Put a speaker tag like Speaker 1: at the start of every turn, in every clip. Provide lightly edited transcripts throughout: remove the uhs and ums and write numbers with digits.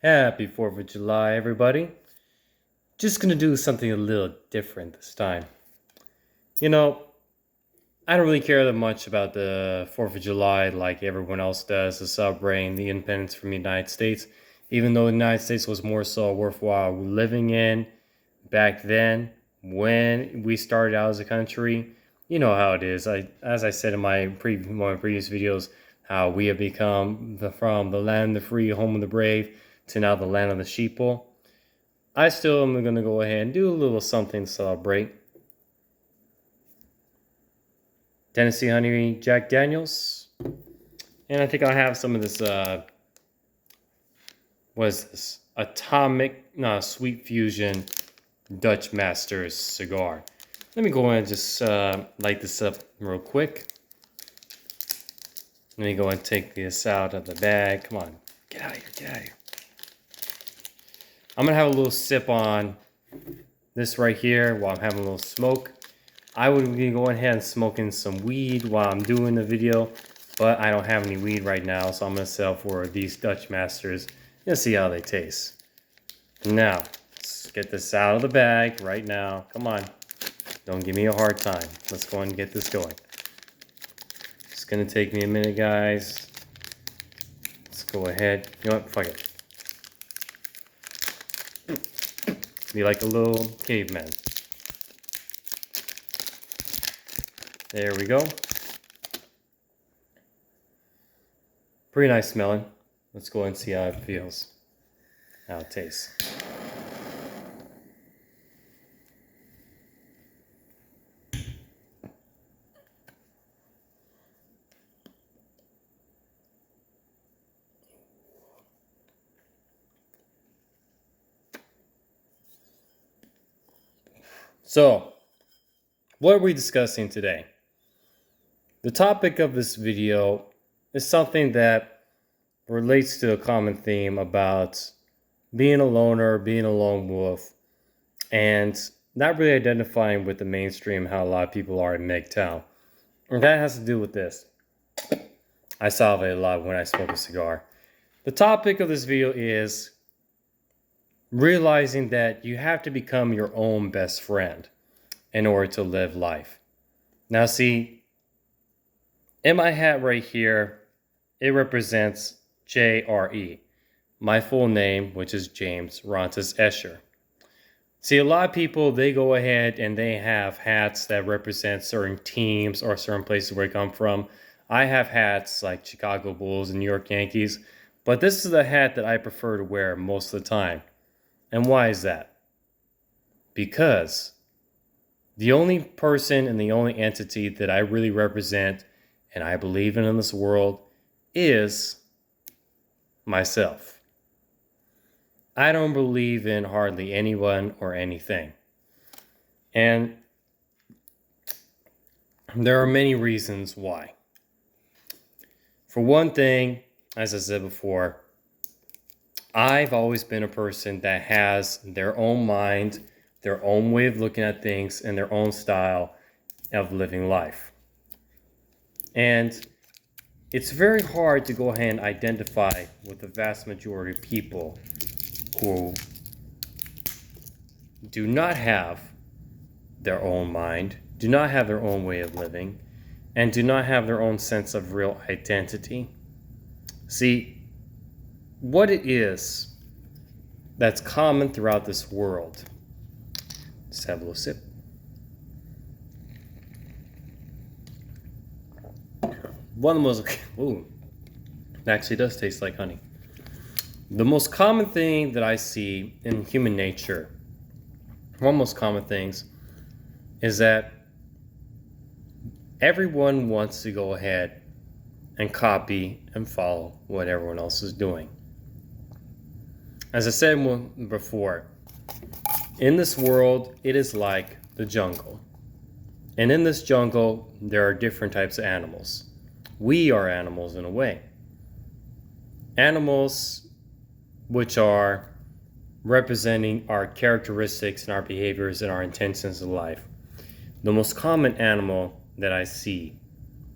Speaker 1: Happy 4th of July, everybody. Just gonna do something a little different this time. You know, I don't really care that much about the 4th of July like everyone else does, to celebrating the independence from the United States, even though the United States was more so worthwhile living in back then when we started out as a country. You know how it is. As I said in one of my previous videos, how we have become from the land of the free, home of the brave, to now the land of the sheeple. I still am going to go ahead and do a little something to celebrate. Tennessee Honey Jack Daniels. And I think I'll have some of this, what is this? Sweet Fusion Dutch Masters cigar. Let me go ahead and just light this up real quick. Let me go and take this out of the bag. Come on, get out of here, get out of here. I'm gonna have a little sip on this right here while I'm having a little smoke. I would be going ahead and smoking some weed while I'm doing the video, but I don't have any weed right now, so I'm gonna sell for these Dutch Masters and see how they taste. Now, let's get this out of the bag right now. Come on, don't give me a hard time. Let's go and get this going. It's gonna take me a minute, guys. Let's go ahead. You know what? Fuck it. Be like a little caveman. There we go. Pretty nice smelling. Let's go and see how it feels. How it tastes. So, what are we discussing today? The topic of this video is something that relates to a common theme about being a loner, being a lone wolf, and not really identifying with the mainstream how a lot of people are in MGTOW. And that has to do with this. I salivate a lot when I smoke a cigar. The topic of this video is realizing that you have to become your own best friend in order to live life. Now see, in my hat right here, it represents JRE, my full name, which is James Rontus Escher. See, a lot of people, they go ahead and they have hats that represent certain teams or certain places where they come from. I have hats like Chicago Bulls and New York Yankees, but this is the hat that I prefer to wear most of the time. And why is that? Because the only person and the only entity that I really represent and I believe in this world is myself. I don't believe in hardly anyone or anything. And there are many reasons why. For one thing, as I said before, I've always been a person that has their own mind, their own way of looking at things, and their own style of living life. And it's very hard to go ahead and identify with the vast majority of people who do not have their own mind, do not have their own way of living, and do not have their own sense of real identity. See, what it is that's common throughout this world. Let's have a little sip. One of the most, ooh, it actually does taste like honey. The most common thing that I see in human nature, one of the most common things, is that everyone wants to go ahead and copy and follow what everyone else is doing. As I said before, in this world, it is like the jungle. And in this jungle, there are different types of animals. We are animals in a way. Animals which are representing our characteristics and our behaviors and our intentions in life. The most common animal that I see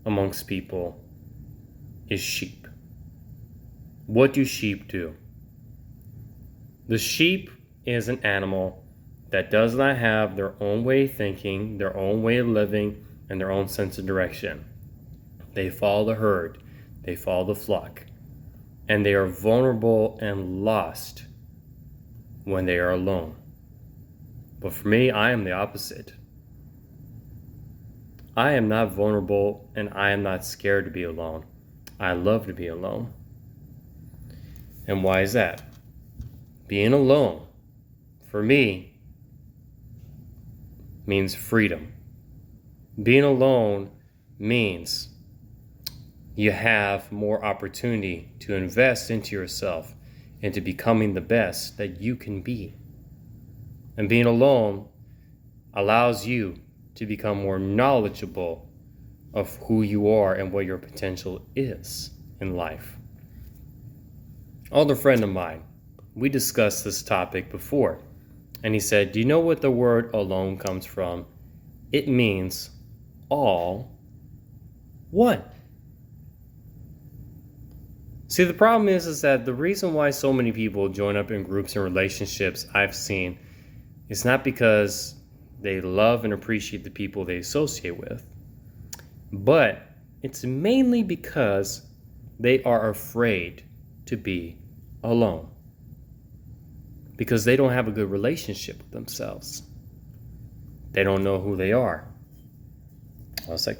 Speaker 1: amongst people is sheep. What do sheep do? The sheep is an animal that does not have their own way of thinking, their own way of living, and their own sense of direction. They follow the herd, they follow the flock, and they are vulnerable and lost when they are alone. But for me, I am the opposite. I am not vulnerable and I am not scared to be alone. I love to be alone. And why is that? Being alone, for me, means freedom. Being alone means you have more opportunity to invest into yourself, into becoming the best that you can be. And being alone allows you to become more knowledgeable of who you are and what your potential is in life. Older friend of mine, we discussed this topic before, and he said, do you know what the word alone comes from? It means all one. See, the problem is that the reason why so many people join up in groups and relationships I've seen is not because they love and appreciate the people they associate with, but it's mainly because they are afraid to be alone, because they don't have a good relationship with themselves. They don't know who they are. I was like,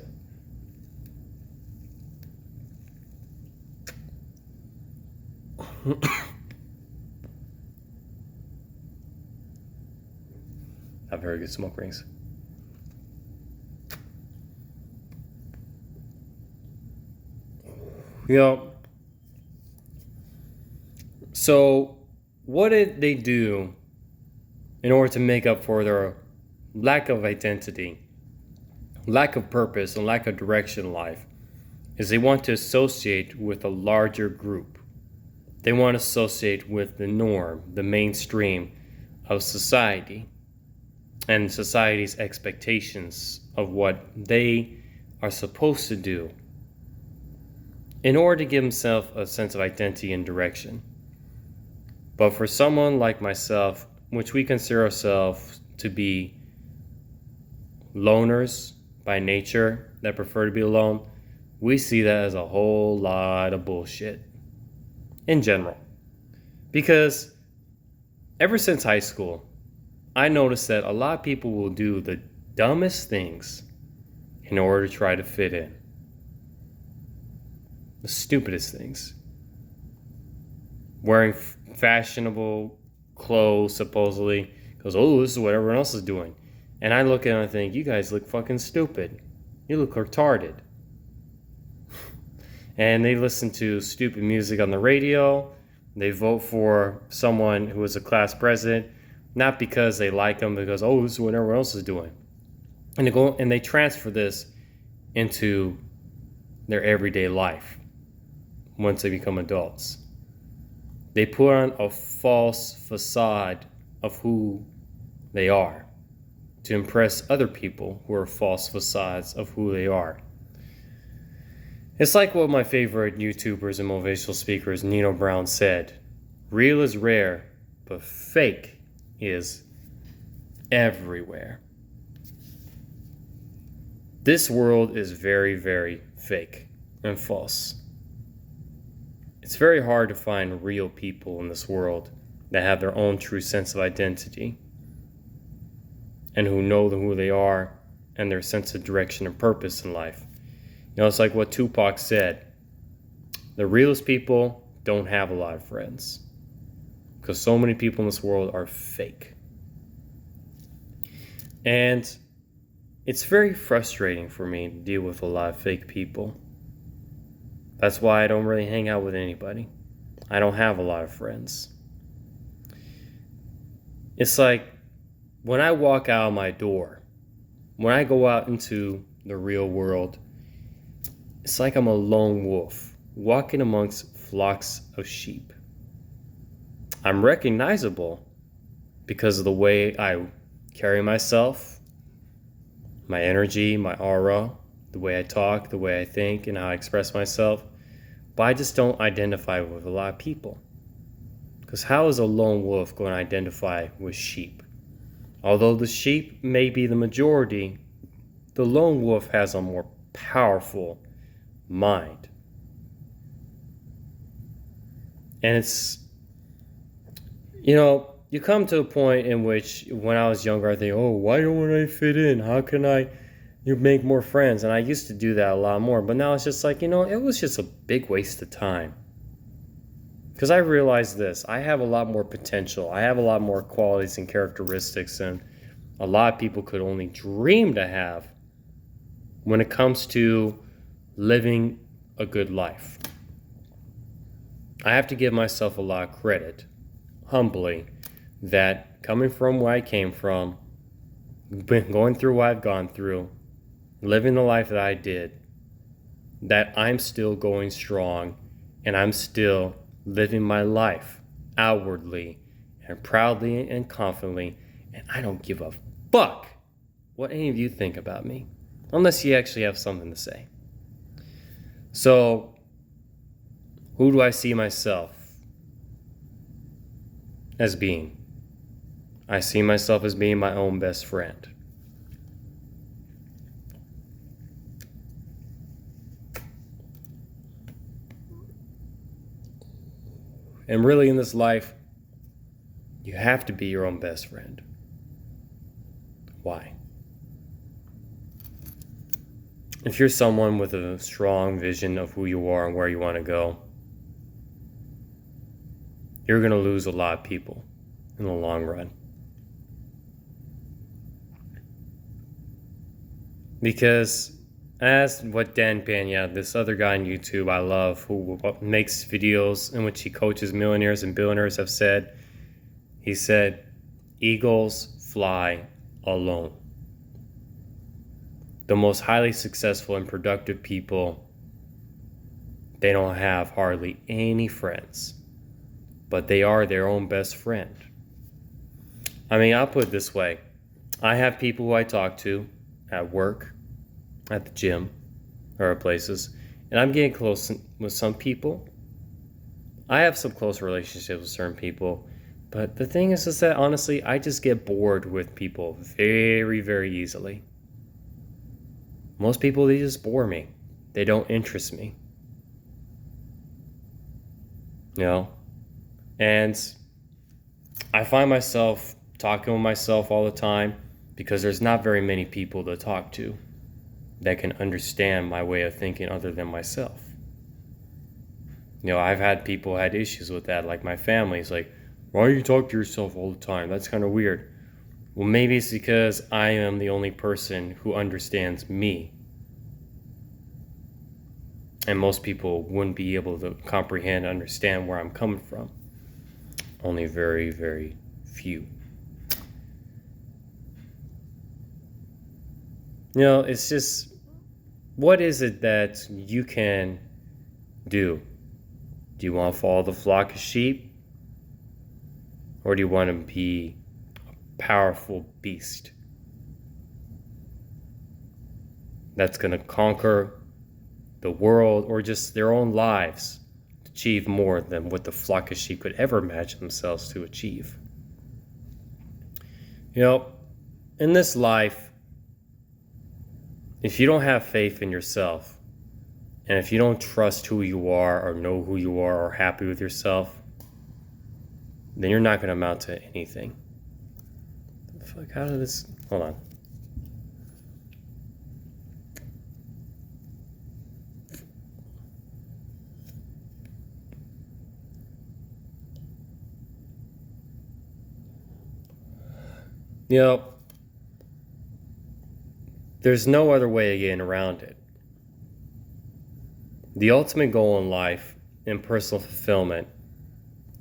Speaker 1: have very good smoke rings. So what did they do in order to make up for their lack of identity, lack of purpose, and lack of direction in life? Is they want to associate with a larger group. They want to associate with the norm, the mainstream of society, and society's expectations of what they are supposed to do in order to give himself a sense of identity and direction. But for someone like myself, which we consider ourselves to be loners by nature that prefer to be alone, we see that as a whole lot of bullshit in general. Because ever since high school, I noticed that a lot of people will do the dumbest things in order to try to fit in. The stupidest things. Wearing fashionable clothes, supposedly, because, oh, this is what everyone else is doing. And I look at it and I think, you guys look fucking stupid. You look retarded. And they listen to stupid music on the radio. They vote for someone who is a class president, not because they like them, because, oh, this is what everyone else is doing. And they transfer this into their everyday life once they become adults. They put on a false facade of who they are to impress other people who are false facades of who they are. It's like what my favorite YouTubers and motivational speakers, Nino Brown, said. Real is rare, but fake is everywhere. This world is very, very fake and false. It's very hard to find real people in this world that have their own true sense of identity and who know who they are and their sense of direction and purpose in life. You know, it's like what Tupac said. The realest people don't have a lot of friends because so many people in this world are fake. And it's very frustrating for me to deal with a lot of fake people. That's why I don't really hang out with anybody. I don't have a lot of friends. It's like when I walk out of my door, when I go out into the real world, it's like I'm a lone wolf walking amongst flocks of sheep. I'm recognizable because of the way I carry myself, my energy, my aura, the way I talk, the way I think, and how I express myself. But I just don't identify with a lot of people. Because how is a lone wolf going to identify with sheep? Although the sheep may be the majority, the lone wolf has a more powerful mind. And it's, you come to a point in which when I was younger, I think, oh, why don't I fit in? How can you make more friends? And I used to do that a lot more. But now it's just like, it was just a big waste of time. Because I realized this, I have a lot more potential. I have a lot more qualities and characteristics than a lot of people could only dream to have when it comes to living a good life. I have to give myself a lot of credit, humbly, that coming from where I came from, going through what I've gone through, living the life that I did, that I'm still going strong and I'm still living my life outwardly and proudly and confidently, and I don't give a fuck what any of you think about me, unless you actually have something to say. So, who do I see myself as being? I see myself as being my own best friend. And really in this life, you have to be your own best friend. Why? If you're someone with a strong vision of who you are and where you want to go, you're going to lose a lot of people in the long run. Because as what Dan Pena, this other guy on YouTube I love, who makes videos in which he coaches millionaires and billionaires, have said, he said, eagles fly alone. The most highly successful and productive people, they don't have hardly any friends, but they are their own best friend. I mean, I'll put it this way. I have people who I talk to at work, at the gym, or at places, and I'm getting close with some people. I have some close relationships with certain people, but the thing is that honestly, I just get bored with people very, very easily. Most people, they just bore me. They don't interest me. And I find myself talking with myself all the time because there's not very many people to talk to that can understand my way of thinking other than myself. I've had people had issues with that, like my family's like, why do you talk to yourself all the time? That's kind of weird. Well, maybe it's because I am the only person who understands me. And most people wouldn't be able to comprehend and understand where I'm coming from. Only very, very few. It's just, what is it that you can do? Do you want to follow the flock of sheep? Or do you want to be a powerful beast that's going to conquer the world or just their own lives, to achieve more than what the flock of sheep could ever imagine themselves to achieve? In this life, if you don't have faith in yourself, and if you don't trust who you are or know who you are or happy with yourself, then you're not going to amount to anything. The fuck, how did this... Hold on. There's no other way of getting around it. The ultimate goal in life, in personal fulfillment,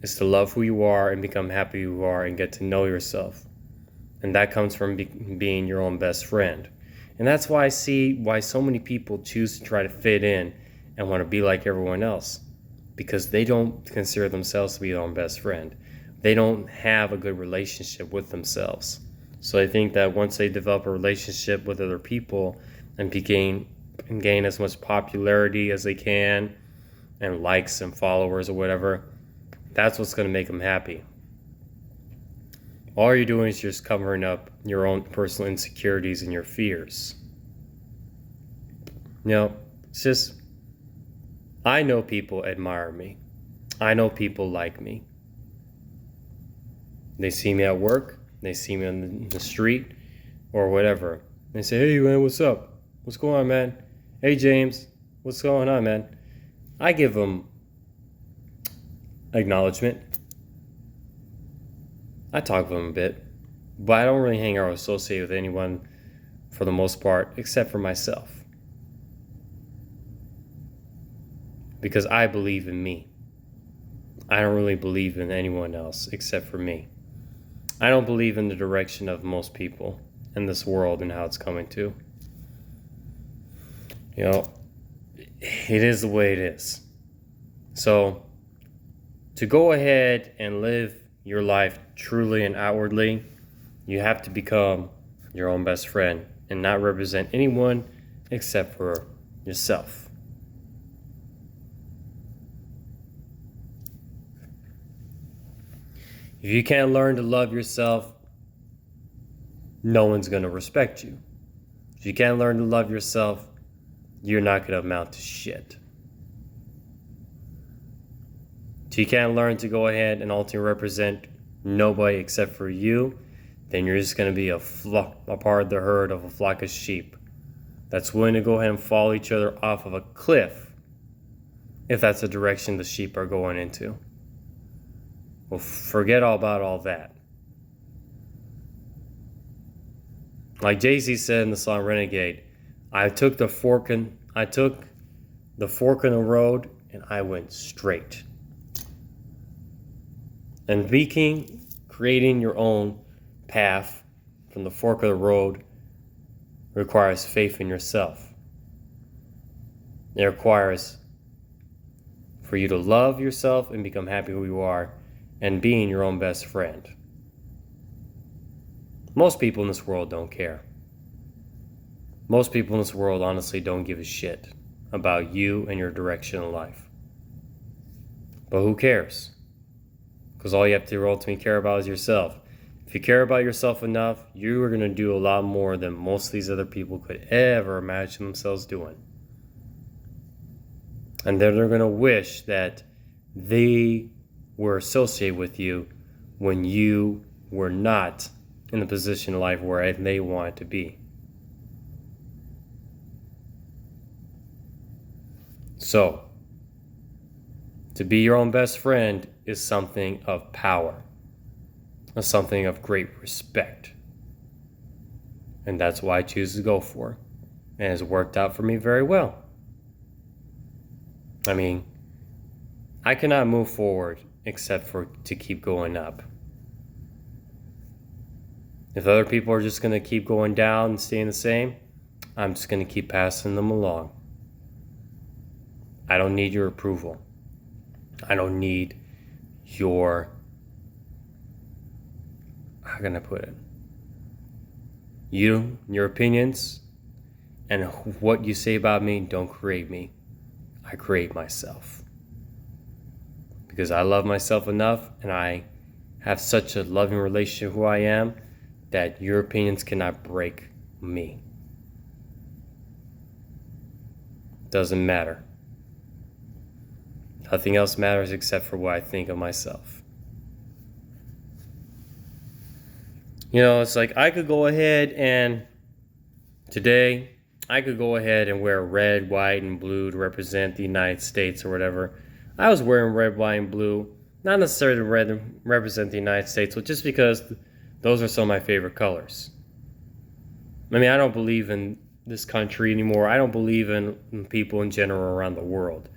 Speaker 1: is to love who you are and become happy who you are and get to know yourself. And that comes from being your own best friend. And that's why I see why so many people choose to try to fit in and want to be like everyone else. Because they don't consider themselves to be their own best friend. They don't have a good relationship with themselves. So I think that once they develop a relationship with other people and gain as much popularity as they can and likes and followers or whatever, That's what's going to make them happy. All you're doing is just covering up your own personal insecurities and your fears. It's just, I know people admire me. I know people like me. They see me at work, they see me on the street, or whatever. They say, hey man, what's up? What's going on, man? Hey James, what's going on, man? I give them acknowledgement. I talk to them a bit, but I don't really hang out or associate with anyone for the most part, except for myself. Because I believe in me. I don't really believe in anyone else except for me. I don't believe in the direction of most people in this world and how it's coming to. It is the way it is. So, to go ahead and live your life truly and outwardly, you have to become your own best friend and not represent anyone except for yourself. If you can't learn to love yourself, no one's going to respect you. If you can't learn to love yourself, you're not going to amount to shit. If you can't learn to go ahead and ultimately represent nobody except for you, then you're just going to be a part of the herd of a flock of sheep that's willing to go ahead and follow each other off of a cliff if that's the direction the sheep are going into. Well, forget all about all that. Like Jay-Z said in the song Renegade, I took the fork in the road and I went straight. And creating your own path from the fork of the road requires faith in yourself. It requires for you to love yourself and become happy who you are and being your own best friend. Most people in this world don't care. Most people in this world honestly don't give a shit about you and your direction in life. But who cares? Because all you have to ultimately care about is yourself. If you care about yourself enough, you are going to do a lot more than most of these other people could ever imagine themselves doing. And then they're going to wish that they were associated with you when you were not in the position in life where they wanted to be. So, to be your own best friend is something of power, something of great respect. And that's why I choose to go for it. And it's worked out for me very well. I mean, I cannot move forward except for to keep going up. If other people are just going to keep going down and staying the same, I'm just going to keep passing them along. I don't need your approval. I don't need your, how can I put it? Your opinions and what you say about me don't create me. I create myself. Because I love myself enough and I have such a loving relationship with who I am that your opinions cannot break me. Doesn't matter. Nothing else matters except for what I think of myself. It's like I could go ahead and today I could go ahead and wear red, white, and blue to represent the United States or whatever. I was wearing red, white, and blue, not necessarily to represent the United States, but just because those are some of my favorite colors. I mean, I don't believe in this country anymore. I don't believe in people in general around the world.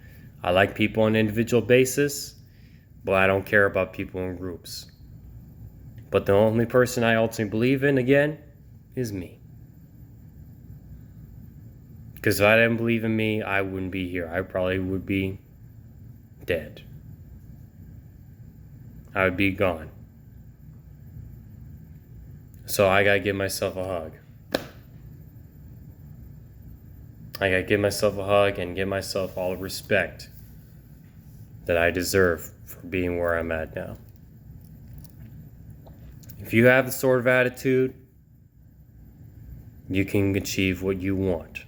Speaker 1: I like people on an individual basis, but I don't care about people in groups. But the only person I ultimately believe in, again, is me. Because if I didn't believe in me, I wouldn't be here. I probably would be dead. I would be gone. So I gotta give myself a hug. I gotta give myself a hug and give myself all the respect that I deserve for being where I'm at now. If you have the sort of attitude, you can achieve what you want.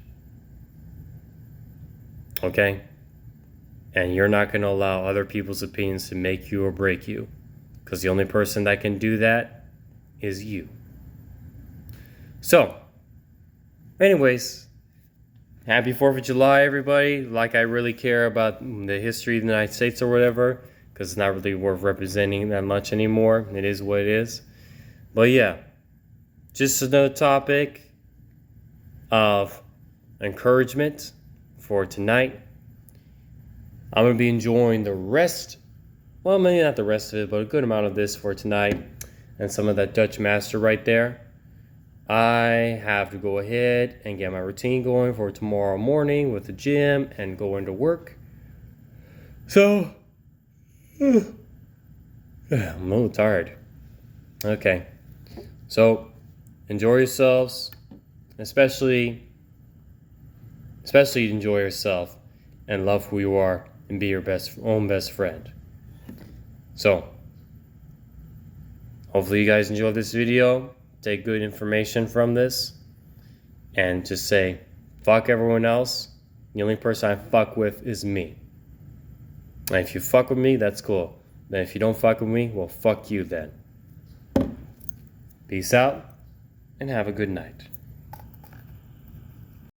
Speaker 1: Okay? And you're not going to allow other people's opinions to make you or break you. Because the only person that can do that is you. So, anyways, happy 4th of July, everybody. Like, I really care about the history of the United States or whatever, because it's not really worth representing that much anymore. It is what it is. But yeah, just another topic of encouragement for tonight. I'm going to be enjoying the rest, well, maybe not the rest of it, but a good amount of this for tonight and some of that Dutch Master right there. I have to go ahead and get my routine going for tomorrow morning with the gym and go into work. So, I'm a little tired. Okay. So, enjoy yourselves. Especially enjoy yourself and love who you are and be your own best friend. So, hopefully you guys enjoyed this video. Take good information from this. And just say, fuck everyone else. The only person I fuck with is me. And if you fuck with me, that's cool. But if you don't fuck with me, well, fuck you then. Peace out and have a good night.